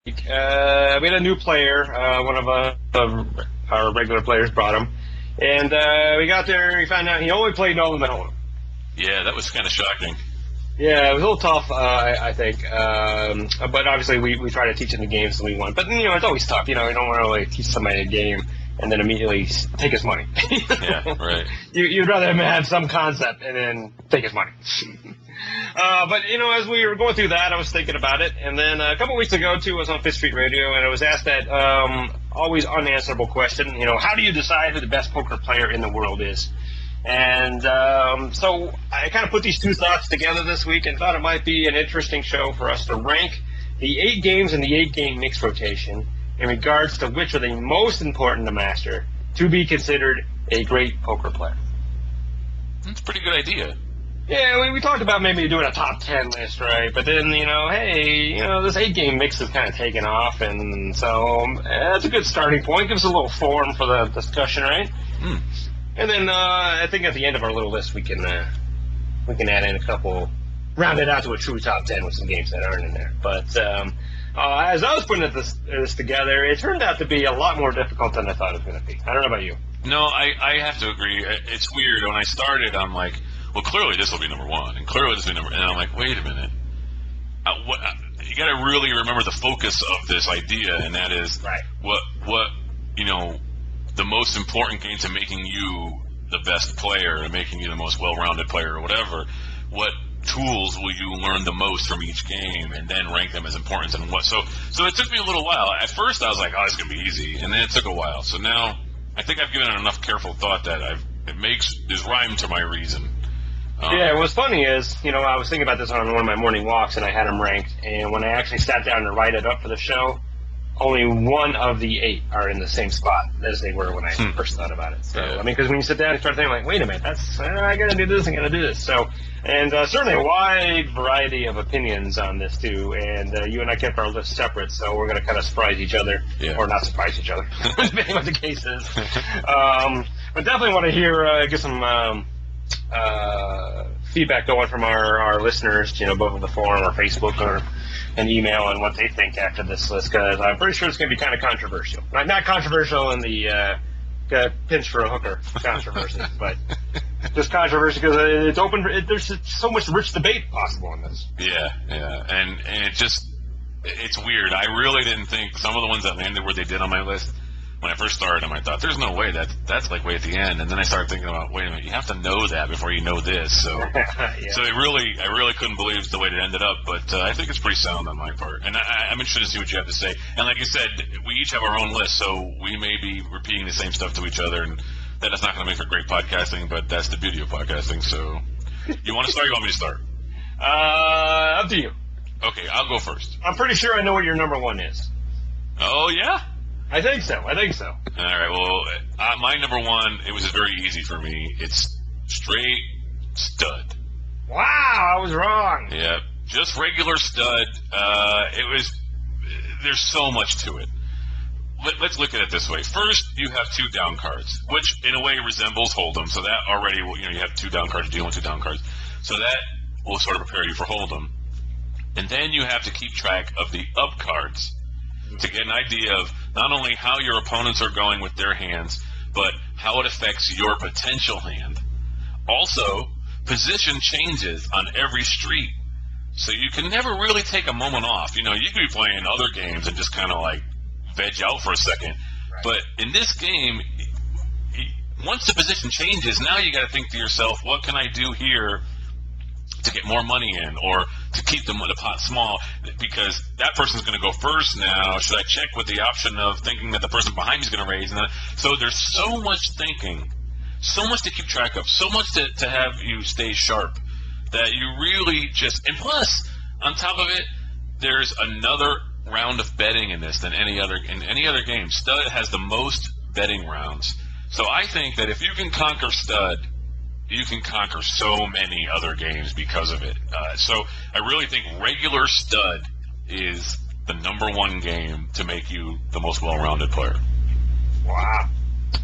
We had a new player. One of our regular players brought him, and we got there. We found out he only played Nolan Mahone. Yeah, that was kind of shocking. Yeah, it was a little tough, I think. But obviously, we try to teach him the games that we want. But it's always tough. You don't want to really teach somebody a game and then immediately take his money. Yeah, right. You'd rather him have some concept and then take his money. But as we were going through that, I was thinking about it, and then a couple weeks ago too, I was on Fifth Street Radio, and I was asked that always unanswerable question. How do you decide who the best poker player in the world is? And so I kind of put these two thoughts together this week, and thought it might be an interesting show for us to rank the 8 games in the 8-game mixed rotation in regards to which are the most important to master to be considered a great poker player. That's a pretty good idea. Yeah, we talked about maybe doing a top 10 list, right? But then, this 8-game mix has kind of taken off, and so that's a good starting point. Gives us a little form for the discussion, right? And then I think at the end of our little list, we can add in a couple, round it out to a true top 10 with some games that aren't in there. But as I was putting this together, it turned out to be a lot more difficult than I thought it was going to be. I don't know about you. No, I have to agree. It's weird. When I started, I'm like, well, clearly this will be number one, and clearly this will be number. And I'm like, wait a minute. You got to really remember the focus of this idea, and that is right. What the most important game to making you the best player, and making you the most well-rounded player, or whatever. What tools will you learn the most from each game, and then rank them as important and what? So it took me a little while. At first, I was like, oh, it's gonna be easy, and then it took a while. So now I think I've given it enough careful thought that there's rhyme to my reason. Yeah, what's funny is, I was thinking about this on one of my morning walks, and I had them ranked, and when I actually sat down to write it up for the show, only one of the 8 are in the same spot as they were when I first thought about it. So, yeah. because when you sit down and start thinking, like, wait a minute, I gotta do this, I gotta do this. So, and certainly a wide variety of opinions on this, too, and you and I kept our list separate, so we're gonna kind of surprise each other, or not surprise each other, depending what the case is. But definitely want to get some feedback going from our listeners, both on the forum or Facebook or an email, on what they think after this list, because I'm pretty sure it's going to be kind of controversial. Not controversial in the pinch for a hooker controversy, but just controversial because it's open. There's so much rich debate possible in this. Yeah, and it's weird. I really didn't think some of the ones that landed where they did on my list. When I first started them, I thought, there's no way that's like way at the end. And then I started thinking about, wait a minute, you have to know that before you know this. So, yeah. So I really couldn't believe the way it ended up. But I think it's pretty sound on my part. And I'm interested to see what you have to say. And like you said, we each have our own list, so we may be repeating the same stuff to each other, and that is not going to make for great podcasting. But that's the beauty of podcasting. So, you want to start? Or you want me to start? Up to you. Okay, I'll go first. I'm pretty sure I know what your number 1 is. Oh yeah. I think so. All right. Well, my number 1, it was very easy for me. It's straight stud. Wow, I was wrong. Yeah, just regular stud. There's so much to it. Let's look at it this way. First, you have 2 down cards, which in a way resembles Hold'em. So that already, you have 2 down cards, dealing with 2 down cards. So that will sort of prepare you for Hold'em. And then you have to keep track of the up cards to get an idea of not only how your opponents are going with their hands, but how it affects your potential hand. Also, position changes on every street, so you can never really take a moment off. You could be playing other games and just kind of like veg out for a second. Right. But in this game, once the position changes, now you got to think to yourself, what can I do here to get more money in, or to keep the pot small, because that person's going to go first now. Should I check with the option of thinking that the person behind me is going to raise? So there's so much thinking, so much to keep track of, so much to have you stay sharp, that you really just, and plus, on top of it, there's another round of betting in this than any other game. Stud has the most betting rounds. So I think that if you can conquer stud, you can conquer so many other games because of it. So I really think regular stud is the number 1 game to make you the most well-rounded player. Wow.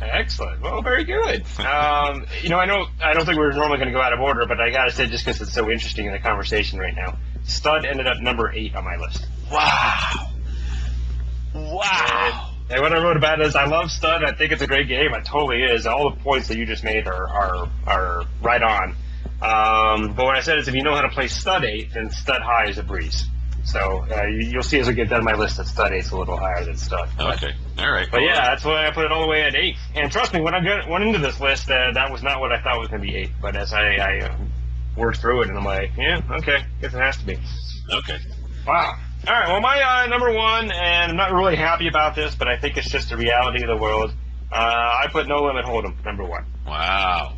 Excellent. Well, very good. I don't think we're normally going to go out of order, but I got to say, just because it's so interesting in the conversation right now, stud ended up number 8 on my list. Wow. And what I wrote about is I love Stud. I think it's a great game. It totally is. All the points that you just made are right on. But what I said is if you know how to play Stud 8, then Stud High is a breeze. So you'll see as we get done my list that Stud 8's a little higher than Stud. Okay. All right. But yeah, that's why I put it all the way at 8. And trust me, when I went into this list, that was not what I thought was going to be 8. But as I worked through it, and I'm like, yeah, okay, guess it has to be. Okay. Wow. All right, well, my number one, and I'm not really happy about this, but I think it's just the reality of the world. I put No Limit Hold'em number 1. Wow.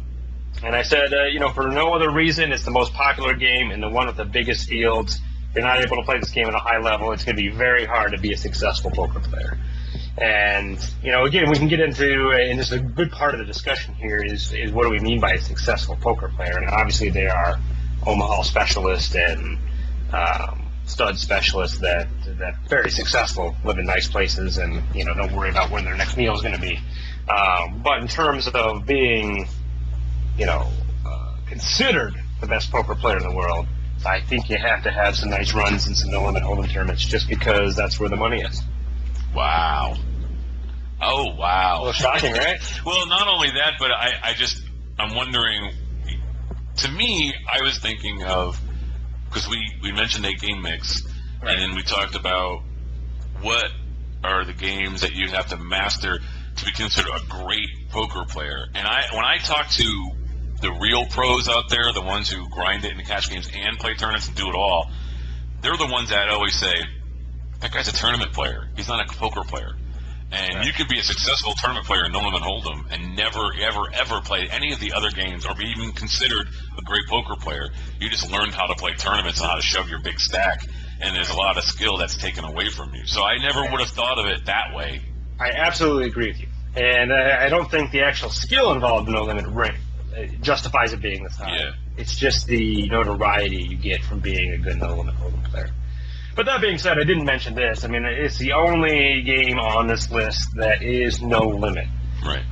And I said, for no other reason, it's the most popular game and the one with the biggest fields. If you're not able to play this game at a high level, it's going to be very hard to be a successful poker player. And, again, we can get into, and this is a good part of the discussion here, is what do we mean by a successful poker player? And obviously there are Omaha specialists and Stud specialists that very successful, live in nice places, and, don't worry about when their next meal is going to be. But in terms of being, considered the best poker player in the world, I think you have to have some nice runs and some no-limit hold'em tournaments just because that's where the money is. Wow. Oh, wow. A little shocking, right? Well, not only that, but I'm wondering, to me, I was thinking of, because we mentioned a game mix, right, and then we talked about what are the games that you have to master to be considered a great poker player. And when I talk to the real pros out there, the ones who grind it in the cash games and play tournaments and do it all, they're the ones that always say, that guy's a tournament player. He's not a poker player. And right, you could be a successful tournament player in No Limit Hold'em and never, ever, ever play any of the other games or be even considered a great poker player. You just learned how to play tournaments and how to shove your big stack, and there's a lot of skill that's taken away from you. So I never would have thought of it that way. I absolutely agree with you. And I don't think the actual skill involved in No Limit justifies it being this high. Yeah. It's just the notoriety you get from being a good No Limit Hold'em player. But that being said, I didn't mention this. I mean, it's the only game on this list that is no limit. Right.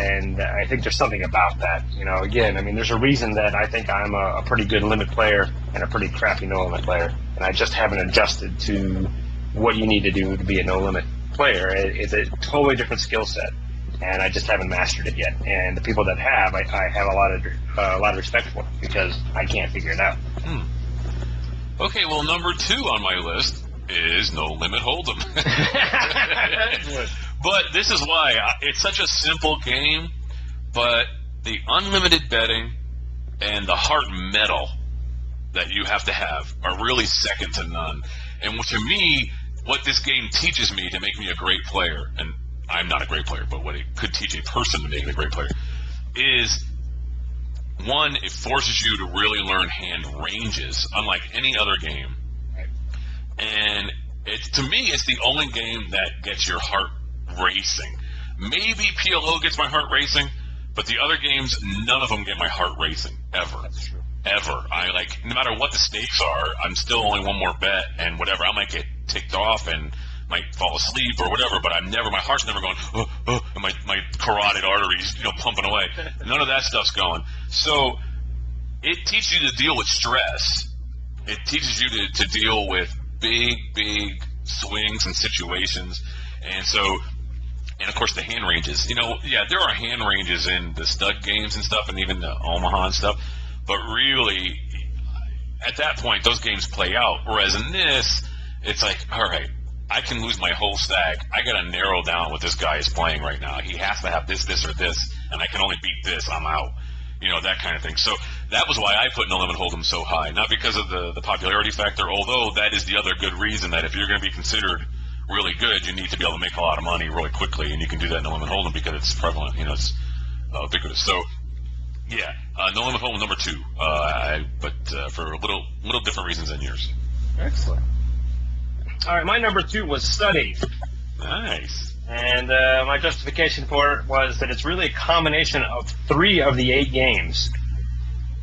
And I think there's something about that. Again, I mean, there's a reason that I think I'm a pretty good limit player and a pretty crappy no limit player, and I just haven't adjusted to what you need to do to be a no limit player. It's a totally different skill set, and I just haven't mastered it yet. And the people that have, I have a lot of respect for because I can't figure it out. Okay, well, number 2 on my list is No Limit Hold'em. But this is why. It's such a simple game, but the unlimited betting and the heart metal that you have to have are really second to none. And to me, what this game teaches me to make me a great player, and I'm not a great player, but what it could teach a person to make me a great player, is, one, it forces you to really learn hand ranges, unlike any other game. Right. And to me, it's the only game that gets your heart racing. Maybe PLO gets my heart racing, but the other games, none of them get my heart racing, ever. That's true. Ever. No matter what the stakes are, I'm still only one more bet, and whatever, I might get ticked off and might fall asleep or whatever, but my heart's never going, and my carotid arteries, pumping away. None of that stuff's going. So it teaches you to deal with stress. It teaches you to deal with big swings and situations. And of course the hand ranges. There are hand ranges in the stud games and stuff, and even the Omaha and stuff, but really, at that point, those games play out. Whereas in this, it's like, all right, I can lose my whole stack. I got to narrow down what this guy is playing right now. He has to have this, or this, and I can only beat this. I'm out. That kind of thing. So that was why I put No Limit Hold'em so high. Not because of the popularity factor, although that is the other good reason that if you're going to be considered really good, you need to be able to make a lot of money really quickly, and you can do that in No Limit Hold'em because it's prevalent. It's ubiquitous. So, yeah, No Limit Hold'em number 2, but for a little different reasons than yours. Excellent. All right, my number 2 was Stud 8. Nice. And my justification for it was that it's really a combination of 3 of the 8 games.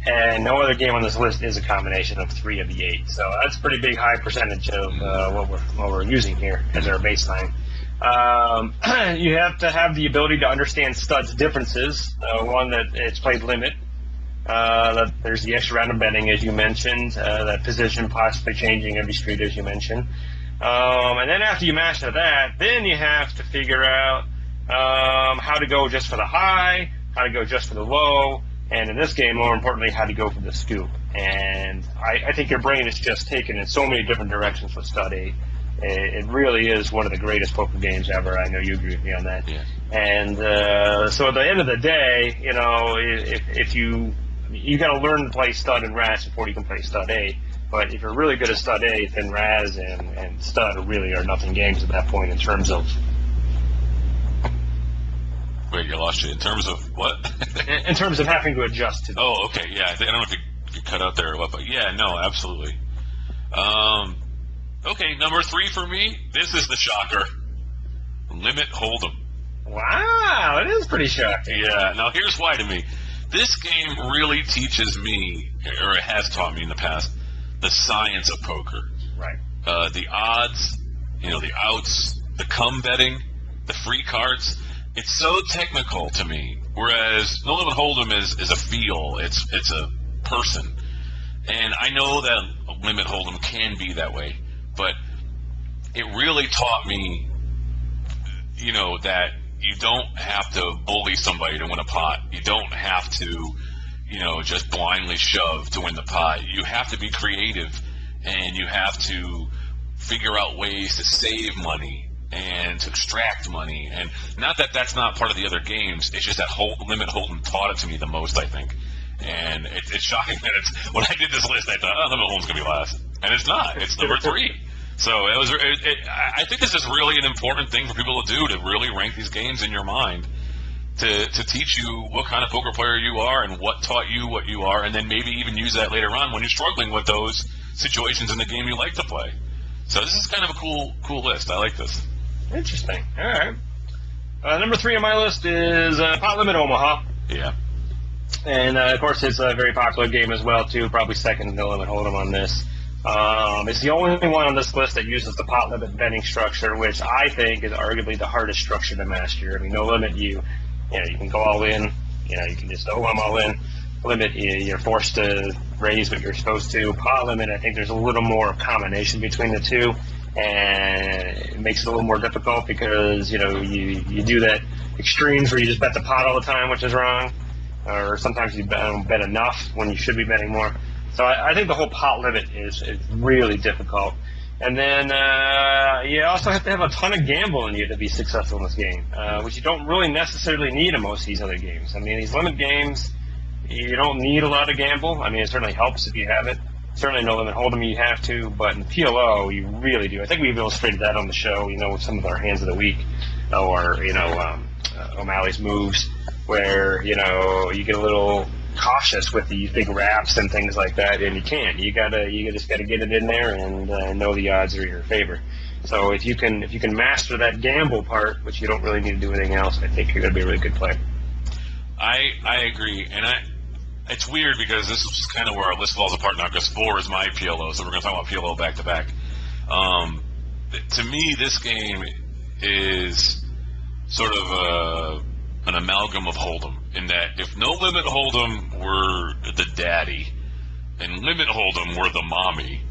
And no other game on this list is a combination of 3 of the 8. So that's a pretty big high percentage of what we're using here as our baseline. You have to have the ability to understand Stud's differences. One, that it's played limit. That there's the extra round of betting, as you mentioned. That position possibly changing every street, as you mentioned. And then after you master that, then you have to figure out how to go just for the high, how to go just for the low, and in this game, more importantly, how to go for the scoop. And I think your brain is just taken in so many different directions with Stud 8. It really is one of the greatest poker games ever. I know you agree with me on that. Yeah. And so at the end of the day, if you got to learn to play Stud and Raz before you can play Stud 8. But if you're really good at Stud 8, then Raz and Stud really are nothing games at that point in terms of. Wait, you lost you. In terms of what? in terms of having to adjust to them. Oh, okay. Yeah, I don't know if you cut out there or what, but yeah, no, absolutely. Okay, number 3 for me. This is the shocker. Limit Hold'em. Wow, it is pretty shocking. Yeah. Now here's why to me. This game really teaches me, or it has taught me in the past, the science of poker. Right. The odds, the outs, the come betting, the free cards. It's so technical to me. Whereas No Limit Hold'em is a feel. It's a person. And I know that Limit Hold'em can be that way. But it really taught me, that you don't have to bully somebody to win a pot. You don't have to, just blindly shove to win the pot. You have to be creative, and you have to figure out ways to save money and to extract money. And not that that's not part of the other games. It's just that Limit Hold'em taught it to me the most, I think. And it's shocking that when I did this list, I thought, Limit Hold'em's going to be last. And it's not. It's number 3. So I think this is really an important thing for people to do, to really rank these games in your mind, to teach you what kind of poker player you are and what taught you what you are, and then maybe even use that later on when you're struggling with those situations in the game you like to play. So this is kind of a cool list. I like this. Interesting. All right. Number 3 on my list is Pot Limit Omaha. Yeah. And, of course, it's a very popular game as well, too. Probably second to No Limit Hold'em on this. It's the only one on this list that uses the pot limit betting structure, which I think is arguably the hardest structure to master. I mean, no limit, you can go all in. You can just, I'm all in. Limit, you're forced to raise what you're supposed to. Pot limit, I think there's a little more combination between the two, and it makes it a little more difficult because, you do that extremes where you just bet the pot all the time, which is wrong, or sometimes you bet enough when you should be betting more. So I think the whole pot limit is really difficult. And then you also have to have a ton of gamble in you to be successful in this game, which you don't really necessarily need in most of these other games. I mean, these limit games, you don't need a lot of gamble. I mean, it certainly helps if you have it. Certainly No Limit Hold'em you have to, but in PLO you really do. I think we've illustrated that on the show, with some of our hands of the week, or O'Malley's moves, where you get a little cautious with these big wraps and things like that, and you can't. You just gotta get it in there and know the odds are in your favor. So if you can master that gamble part, which you don't really need to do anything else, I think you're gonna be a really good player. I agree, and it's weird because this is kind of where our list falls apart now, because 4 is my PLO, so we're going to talk about PLO back to back. To me, this game is sort of an amalgam of Hold'em, in that if No Limit Hold'em were the daddy and Limit Hold'em were the mommy,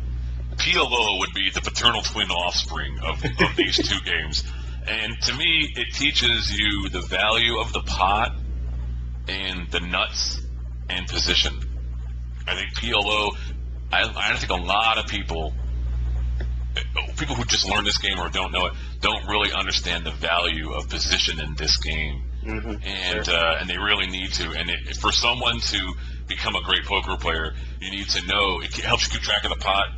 PLO would be the paternal twin offspring of these two games. And to me, it teaches you the value of the pot and the nuts and position. I think PLO, I think a lot of people who just learn this game or don't know it, don't really understand the value of position in this game. Mm-hmm. And they really need to. And for someone to become a great poker player, you need to know, it helps you keep track of the pot,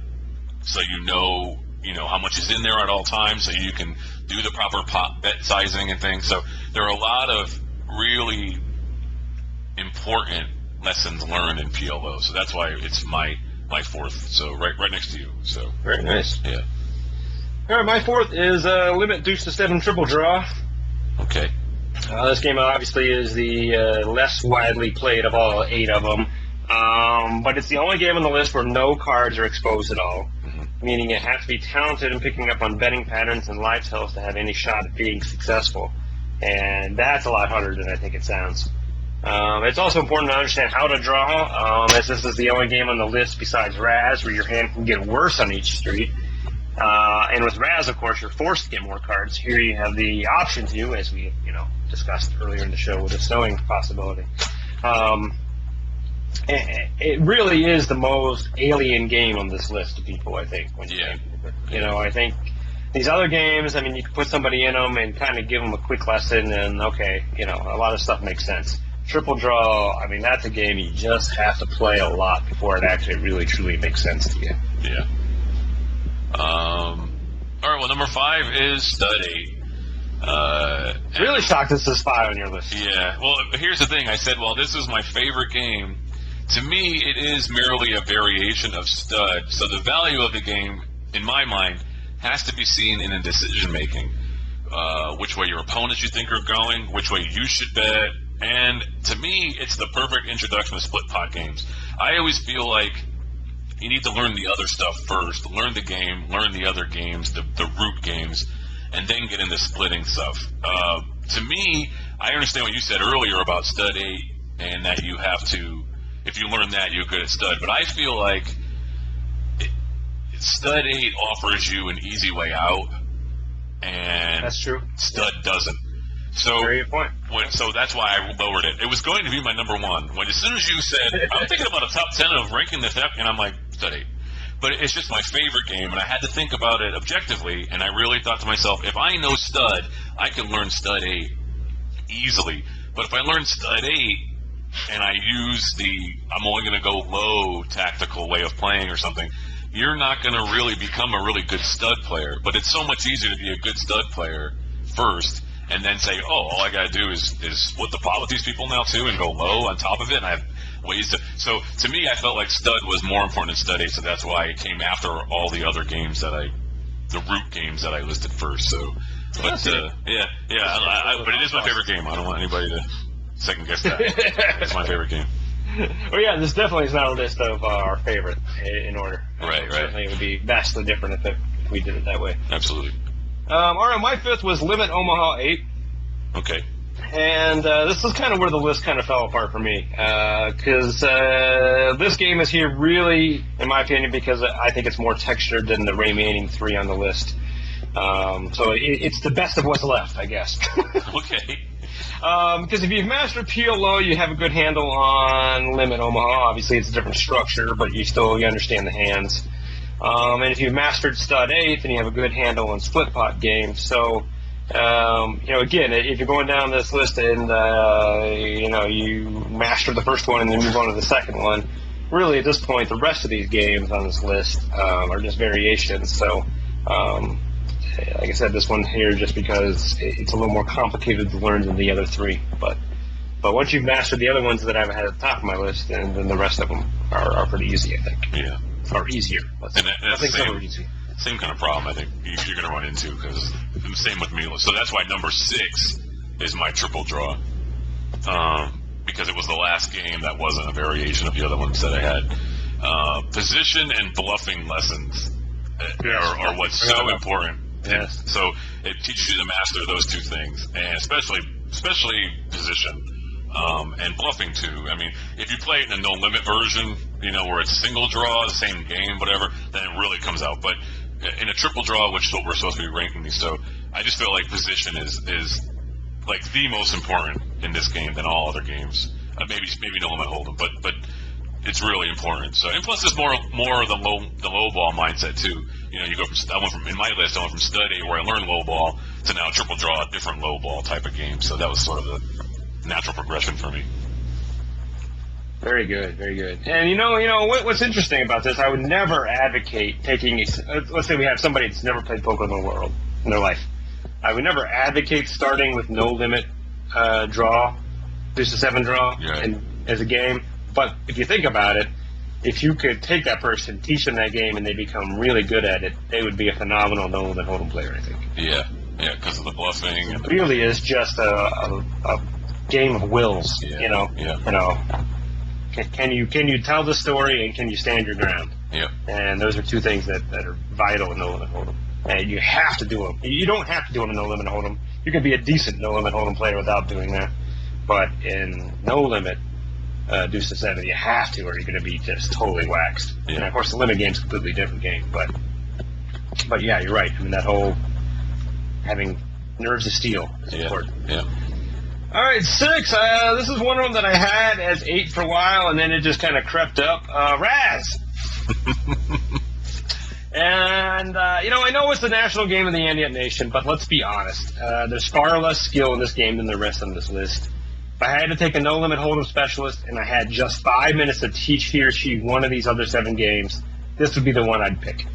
so you know how much is in there at all times, so you can do the proper pot bet sizing and things. So there are a lot of really important lessons learned in PLO. So that's why it's my 4th. So right next to you. So very nice. Yeah. All right, my 4th is Limit Deuce to 7 Triple Draw. Okay. This game obviously is the less widely played of all 8 of them, but it's the only game on the list where no cards are exposed at all, meaning you have to be talented in picking up on betting patterns and live tells to have any shot at being successful, and that's a lot harder than I think it sounds. It's also important to understand how to draw, as this is the only game on the list besides Raz where your hand can get worse on each street, And with Raz, of course, you're forced to get more cards. Here you have the option to, as we discussed earlier in the show with the snowing possibility. It really is the most alien game on this list to people, I think. I think these other games, I mean, you can put somebody in them and kind of give them a quick lesson, and okay, a lot of stuff makes sense. Triple Draw, I mean, that's a game you just have to play a lot before it actually really, truly makes sense to you. Yeah. All right, well, number 5 is Stud 8. Really shocked this is 5 on your list. Yeah, well, here's the thing. I said, well, this is my favorite game. To me, it is merely a variation of Stud, so the value of the game, in my mind, has to be seen in the decision-making. Which way your opponents you think are going, which way you should bet, and to me, it's the perfect introduction to split pot games. I always feel like you need to learn the other stuff first, learn the game, learn the other games, the root games, and then get into splitting stuff. To me, I understand what you said earlier about Stud 8, and that you have to, if you learn that, you're good at Stud. But I feel like Stud 8 offers you an easy way out, and that's true. Stud doesn't. So, very good point. So that's why I lowered it. It was going to be my number 1. As soon as you said, I'm thinking about a top 10 of ranking this up, and I'm like, Stud 8. But it's just my favorite game, and I had to think about it objectively, and I really thought to myself, if I know Stud, I can learn Stud 8 easily. But if I learn Stud 8, and I use I'm only going to go low tactical way of playing or something, you're not going to really become a really good Stud player. But it's so much easier to be a good Stud player first, and then say, oh, all I got to do is split the pot with these people now too, and go low on top of it, and I have ways to. So to me, I felt like Stud was more important than Stud 8, so that's why it came after all the other games the root games that I listed first. So, but but it is my favorite game. I don't want anybody to second guess that. It's my favorite game. Well, yeah, this definitely is not a list of our favorite in order. Right. Certainly, it would be vastly different if we did it that way. Absolutely. All right, my 5th was Limit Omaha 8. Okay. And this is kind of where the list kind of fell apart for me, because this game is here really, in my opinion, because I think it's more textured than the remaining 3 on the list. So it's the best of what's left, I guess. Okay. Because if you've mastered PLO, you have a good handle on Limit Omaha. Obviously, it's a different structure, but you understand the hands. And if you've mastered Stud 8, then you have a good handle on split pot games. So, again, if you're going down this list and, you master the first one and then move on to the second one, really at this point, the rest of these games on this list are just variations. So, like I said, this one here just because it's a little more complicated to learn than the other 3. But once you've mastered the other ones that I've had at the top of my list, then the rest of them are pretty easy, I think. Yeah. Or easier. That's the same kind of problem I think you're going to run into, because the same with me. So that's why number 6 is my Triple Draw, because it was the last game that wasn't a variation of the other ones that I had. Position and bluffing lessons are what's so important. Yes. So it teaches you to master those 2 things, and especially position. And bluffing too. I mean, if you play it in a no limit version, where it's single draw, the same game, whatever, then it really comes out. But in a triple draw, which is what we're supposed to be ranking these, so I just feel like position is like the most important in this game than all other games. Maybe no limit hold'em, but it's really important. So, and plus, it's more of the low ball mindset too. You go from in my list, I went from Stud 8 where I learned low ball to now triple draw, a different low ball type of game. So that was sort of the natural progression for me. Very good, very good. And what's interesting about this? I would never advocate taking let's say we have somebody that's never played poker in the world in their life. I would never advocate starting with no limit draw, deuce to 7 draw, as a game. But if you think about it, if you could take that person, teach them that game, and they become really good at it, they would be a phenomenal no limit hold'em player, I think. Yeah, because of the bluffing. And it really is just a game of wills. Can you tell the story, and can you stand your ground? Yeah. And those are 2 things that are vital in no limit hold'em. And you have to do them. You don't have to do them in no limit hold'em. You can be a decent no limit hold'em player without doing that. But in no limit deuce to 7, you have to, or you're going to be just totally waxed. Yeah. And of course, the limit game's a completely different game. But But yeah, you're right. I mean, that whole having nerves of steel is important. Yeah. All right, 6. This is one of them that I had as 8 for a while, and then it just kind of crept up. Raz. And, I know it's the national game of the Andean Nation, but let's be honest. There's far less skill in this game than the rest on this list. If I had to take a no-limit hold'em specialist and I had just 5 minutes to teach he or she one of these other 7 games, this would be the one I'd pick.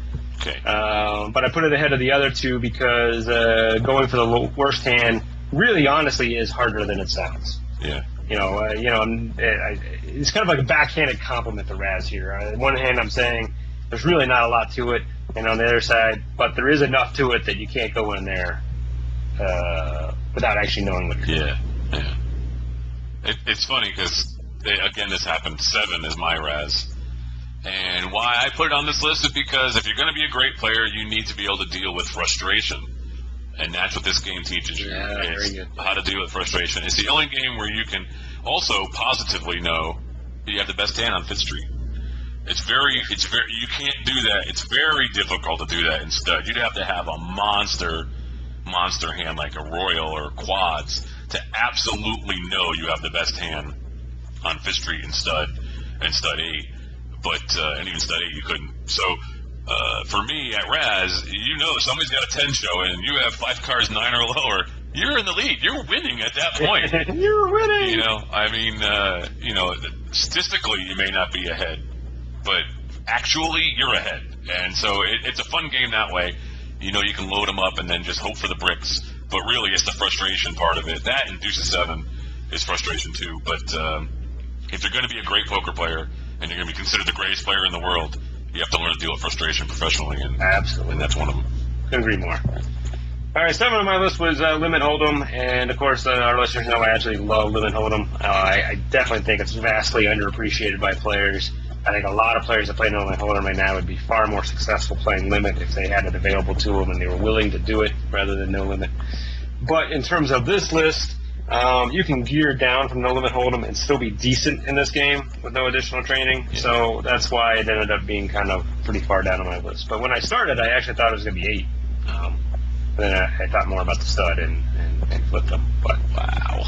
Okay. But I put it ahead of the other 2 because going for the worst hand really, honestly, is harder than it sounds. Yeah. It's kind of like a backhanded compliment to Raz here. On one hand, I'm saying there's really not a lot to it, and on the other side, but there is enough to it that you can't go in there without actually knowing what you're doing. Yeah. It's funny because, again, this happened. 7 is my Raz. And why I put it on this list is because if you're going to be a great player, you need to be able to deal with frustration. And that's what this game teaches you. Yeah, very good. How to deal with frustration. It's the only game where you can also positively know that you have the best hand on Fifth Street. You can't do that. It's very difficult to do that in stud. You'd have to have a monster hand like a royal or quads to absolutely know you have the best hand on Fifth Street and stud 8. But and even stud 8 you couldn't. So for me at Raz, somebody's got a 10 show and you have 5 cards 9 or lower. You're in the lead. You're winning at that point. You're winning. Statistically you may not be ahead, but actually you're ahead. And so it's a fun game that way. You can load them up and then just hope for the bricks. But really, it's the frustration part of it. That and Deuce 7 is frustration too. But if you're going to be a great poker player and you're going to be considered the greatest player in the world, you have to learn to deal with frustration professionally. And absolutely, and that's one of them. Couldn't agree more. All right, 7 on my list was Limit Hold'em, and of course, our listeners know I actually love Limit Hold'em. I definitely think it's vastly underappreciated by players. I think a lot of players that play Limit Hold'em right now would be far more successful playing Limit if they had it available to them and they were willing to do it rather than No Limit. But in terms of this list, you can gear down from No Limit Hold'em and still be decent in this game with no additional training. Yeah. So that's why it ended up being kind of pretty far down on my list. But when I started, I actually thought it was going to be 8. Then I thought more about the stud and flipped them. But wow.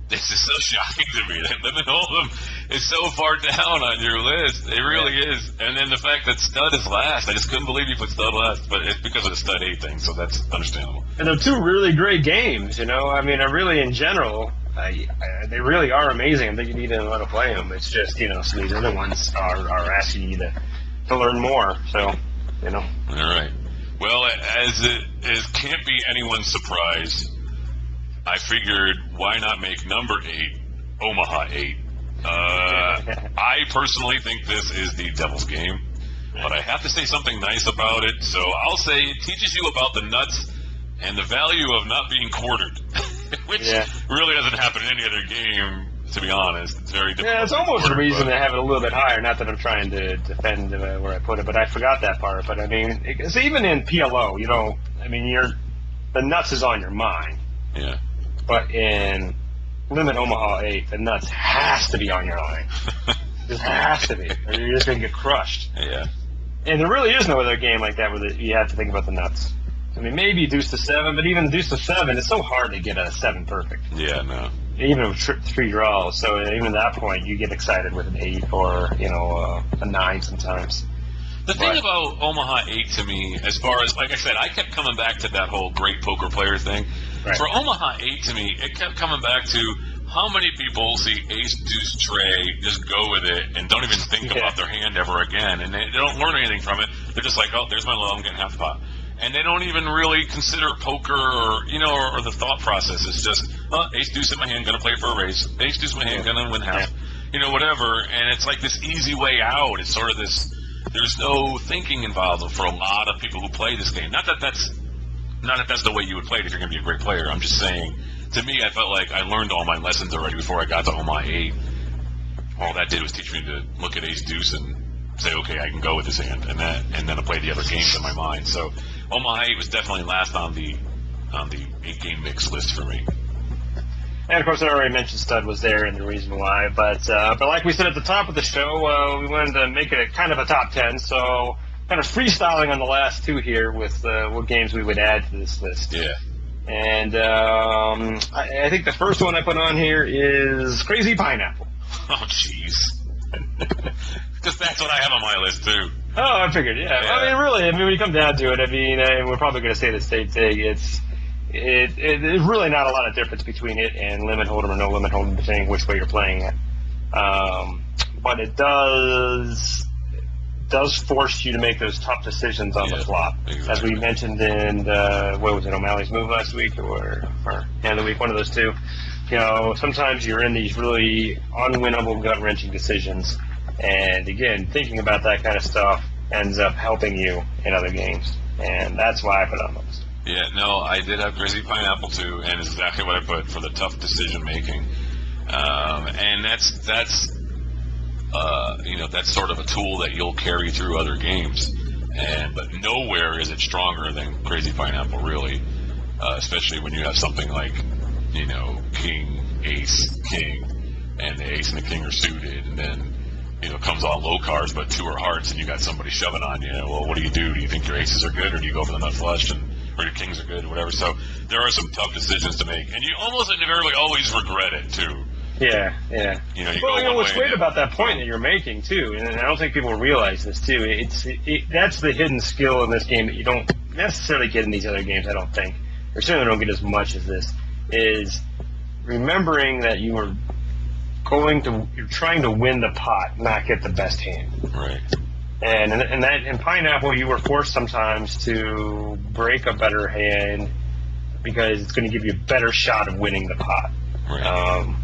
This is so shocking to me that Limit Hold'em is so far down on your list. It really is. And then the fact that stud is last. I just couldn't believe you put stud last. But it's because of the stud 8 thing, so that's understandable. And they're 2 really great games, I mean, really, in general, they really are amazing. I think you need to know how to play them. It's just, some of these other ones are asking you to learn more. So, All right. Well, as it can't be anyone's surprise, I figured, why not make number 8 Omaha 8? I personally think this is the devil's game, but I have to say something nice about it. So I'll say it teaches you about the nuts and the value of not being quartered, which really doesn't happen in any other game, to be honest. It's very difficult. Yeah, it's almost the reason to have it a little bit higher. Not that I'm trying to defend where I put it, but I forgot that part. But I mean, it's even in PLO, the nuts is on your mind. Yeah. But in Limit Omaha 8, the nuts has to be on your line. It has to be, or you're just going to get crushed. Yeah. And there really is no other game like that where you have to think about the nuts. I mean, maybe Deuce to 7, but even Deuce to 7, it's so hard to get a 7 perfect. Yeah, no. Even with 3 draws, so even at that point, you get excited with an 8 or, a 9 sometimes. The thing about Omaha 8 to me, as far as, like I said, I kept coming back to that whole great poker player thing. Right. For Omaha 8 to me, it kept coming back to how many people see ace, deuce, tray, just go with it, and don't even think about their hand ever again, and they don't learn anything from it. They're just like, oh, there's my low, I'm getting half the pot. And they don't even really consider poker or the thought process. It's just, ace, deuce in my hand, gonna play for a raise. Ace, deuce in my hand, gonna win half. Whatever. And it's like this easy way out. It's sort of this, there's no thinking involved for a lot of people who play this game. Not that that's the way you would play it if you're going to be a great player. I'm just saying, to me, I felt like I learned all my lessons already before I got to Omaha 8. All that did was teach me to look at ace deuce and say, okay, I can go with this hand, and then to play the other games in my mind. So Omaha 8 was definitely last on the 8-game mix list for me. And of course, I already mentioned stud was there and the reason why. But like we said at the top of the show, we wanted to make it a kind of a top 10. So kind of freestyling on the last two here with what games we would add to this list. Yeah. And I think the first one I put on here is Crazy Pineapple. Oh, jeez. Because that's what I have on my list, too. Oh, I figured, yeah. Yeah. I mean, really, when you come down to it, and we're probably going to say the same thing, it's really not a lot of difference between it and Limit Hold'em or No Limit Hold'em, depending which way you're playing it. But it does force you to make those tough decisions on the flop. Exactly. As we mentioned in, what was it, O'Malley's Move last week or Hand of the Week, one of those two. Sometimes you're in these really unwinnable, gut-wrenching decisions. And again, thinking about that kind of stuff ends up helping you in other games. And that's why I put it on the list. Yeah, no, I did have Crazy Pineapple, too, and it's exactly what I put for the tough decision-making. And that's sort of a tool that you'll carry through other games. But nowhere is it stronger than Crazy Pineapple, really, especially when you have something like, King, Ace, King, and the Ace and the King are suited, and then, comes all low cards, but two are hearts, and you got somebody shoving on you. Well, what do you do? Do you think your aces are good, or do you go for the nut flush, or your kings are good, or whatever? So there are some tough decisions to make, and you almost invariably always regret it, too. Yeah. What's great about that point that you're making too, and I don't think people realize this too. That's the hidden skill in this game that you don't necessarily get in these other games. I don't think, or certainly don't get as much as this. Is remembering that you're trying to win the pot, not get the best hand. Right. And in Pineapple, you were forced sometimes to break a better hand because it's going to give you a better shot of winning the pot. Right.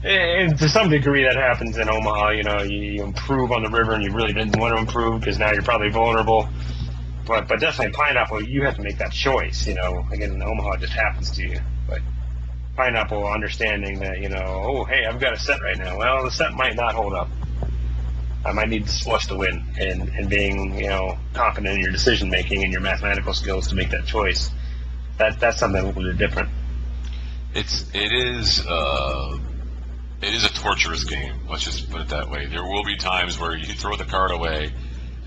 And to some degree that happens in Omaha. You improve on the river and you really didn't want to improve because now you're probably vulnerable. But definitely in Pineapple, you have to make that choice. Again, in Omaha, it just happens to you. But Pineapple, understanding that, oh, hey, I've got a set right now. Well, the set might not hold up. I might need this flush to win. And being, confident in your decision making and your mathematical skills to make that choice. That's something a little bit different. It is a torturous game. Let's just put it that way. There will be times where you throw the card away,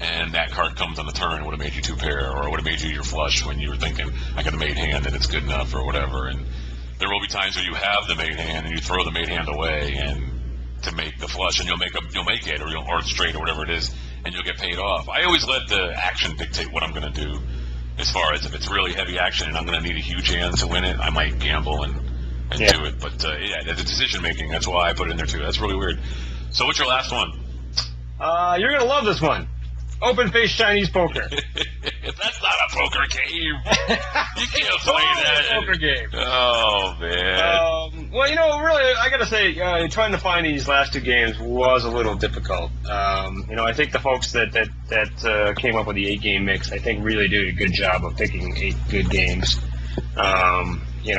and that card comes on the turn and would have made you two pair, or would have made you your flush when you were thinking, I got a made hand and it's good enough, or whatever. And there will be times where you have the made hand and you throw the made hand away and to make the flush, and you'll make it, or straight, or whatever it is, and you'll get paid off. I always let the action dictate what I'm going to do. As far as if it's really heavy action and I'm going to need a huge hand to win it, I might gamble and do it. But the decision making, that's why I put it in there too. That's really weird. So what's your last one? You're gonna love this one. Open face Chinese poker. That's not a poker game. You can't play that. Poker game. Oh man. Well, really, I gotta say, trying to find these last two games was a little difficult. I think the folks that came up with the 8-game mix, I think, really did a good job of picking 8 good games.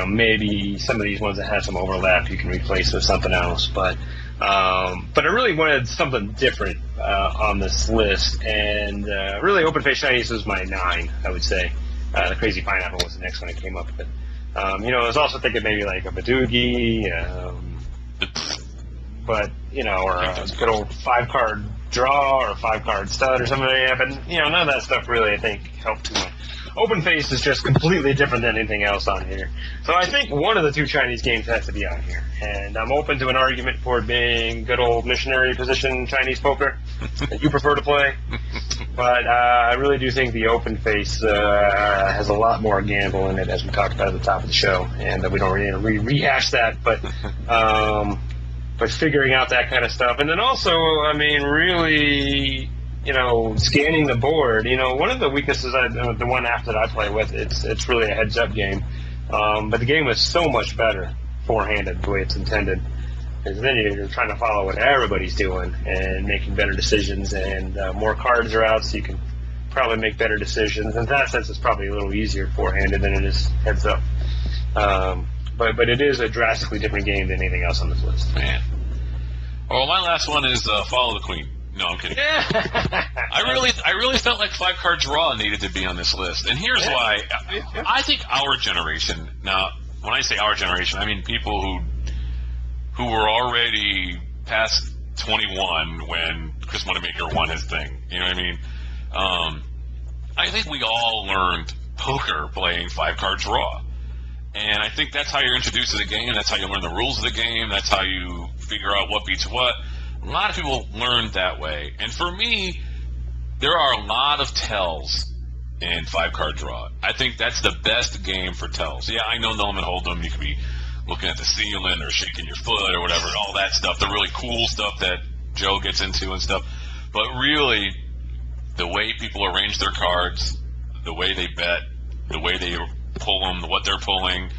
Maybe some of these ones that have some overlap you can replace with something else, but I really wanted something different on this list, and really Open Face Chinese was my 9, I would say. The Crazy Pineapple was the next one I came up with. I was also thinking maybe like a Badoogie, or a good old 5-card draw or 5-card stud or something like that, but none of that stuff really, I think, helped too much. Open Face is just completely different than anything else on here. So I think one of the two Chinese games has to be on here. And I'm open to an argument for it being good old missionary position Chinese poker that you prefer to play. But I really do think the Open Face has a lot more gamble in it, as we talked about at the top of the show. And we don't really need to rehash that. But figuring out that kind of stuff. And then also, really... scanning the board. One of the weaknesses, the one app that I play with, it's really a heads-up game. But the game was so much better four-handed the way it's intended. Because then you're trying to follow what everybody's doing and making better decisions, and more cards are out, so you can probably make better decisions. In that sense, it's probably a little easier four-handed than it is heads-up. But it is a drastically different game than anything else on this list. Man. Well, my last one is Follow the Queen. No, I'm kidding. I really felt like 5-card draw needed to be on this list, and here's why. I think our generation. Now, when I say our generation, I mean people who were already past 21 when Chris Moneymaker won his thing. You know what I mean? I think we all learned poker playing 5-card draw. And I think that's how you're introduced to the game. That's how you learn the rules of the game. That's how you figure out what beats what. A lot of people learned that way. And for me, there are a lot of tells in 5-card draw. I think that's the best game for tells. Yeah, I know Nolan Hold'em. You could be looking at the ceiling or shaking your foot or whatever, all that stuff, the really cool stuff that Joe gets into and stuff. But really, the way people arrange their cards, the way they bet, the way they pull them, what they're pulling,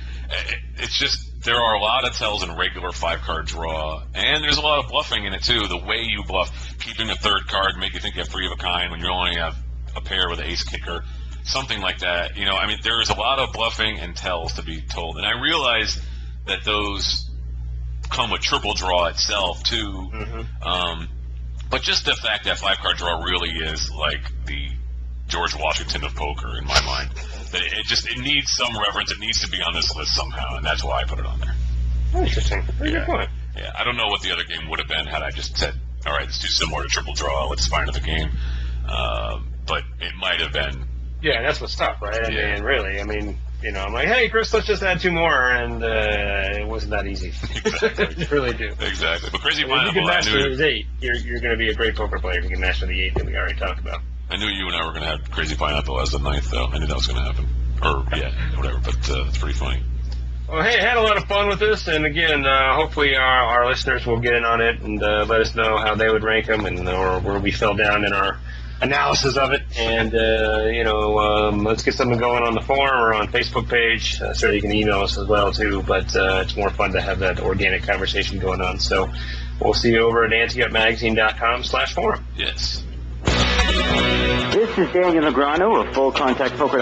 it's just, there are a lot of tells in regular 5-card draw, and there's a lot of bluffing in it too. The way you bluff, keeping a third card, make you think you have 3 of a kind when you only have a pair with an ace kicker, something like that. You know, I mean, there's a lot of bluffing and tells to be told, and I realize that those come with triple draw itself too. But just the fact that 5-card draw really is like the George Washington of poker in my mind. That it needs some reverence. It needs to be on this list somehow, and that's why I put it on there. Interesting. Very good point. Yeah, I don't know what the other game would have been had I just said, all right, it's too similar to triple draw. Let's find another game. But it might have been. Yeah, that's what's tough, right? I Yeah. mean, really. I mean, you know, I'm like, hey, Chris, let's just add 2 more, and it wasn't that easy. Exactly. really do. Exactly. But Crazy I mean, if you Pineapple, can I master knew, his 8, you're going to be a great poker player if you can master the 8 that we already talked about. I knew you and I were going to have Crazy Pineapple as the 9th, though. I knew that was going to happen. Or, yeah, whatever. But it's pretty funny. Well, hey, I had a lot of fun with this, and again, hopefully our listeners will get in on it and let us know how they would rank them, and or where we fell down in our analysis of it. And you know, let's get something going on the forum or on Facebook page. Certainly, you can email us as well too. But it's more fun to have that organic conversation going on. So we'll see you over at anteupmagazine.com/forum. Yes. This is Daniel Negreanu of FullContactPoker.com.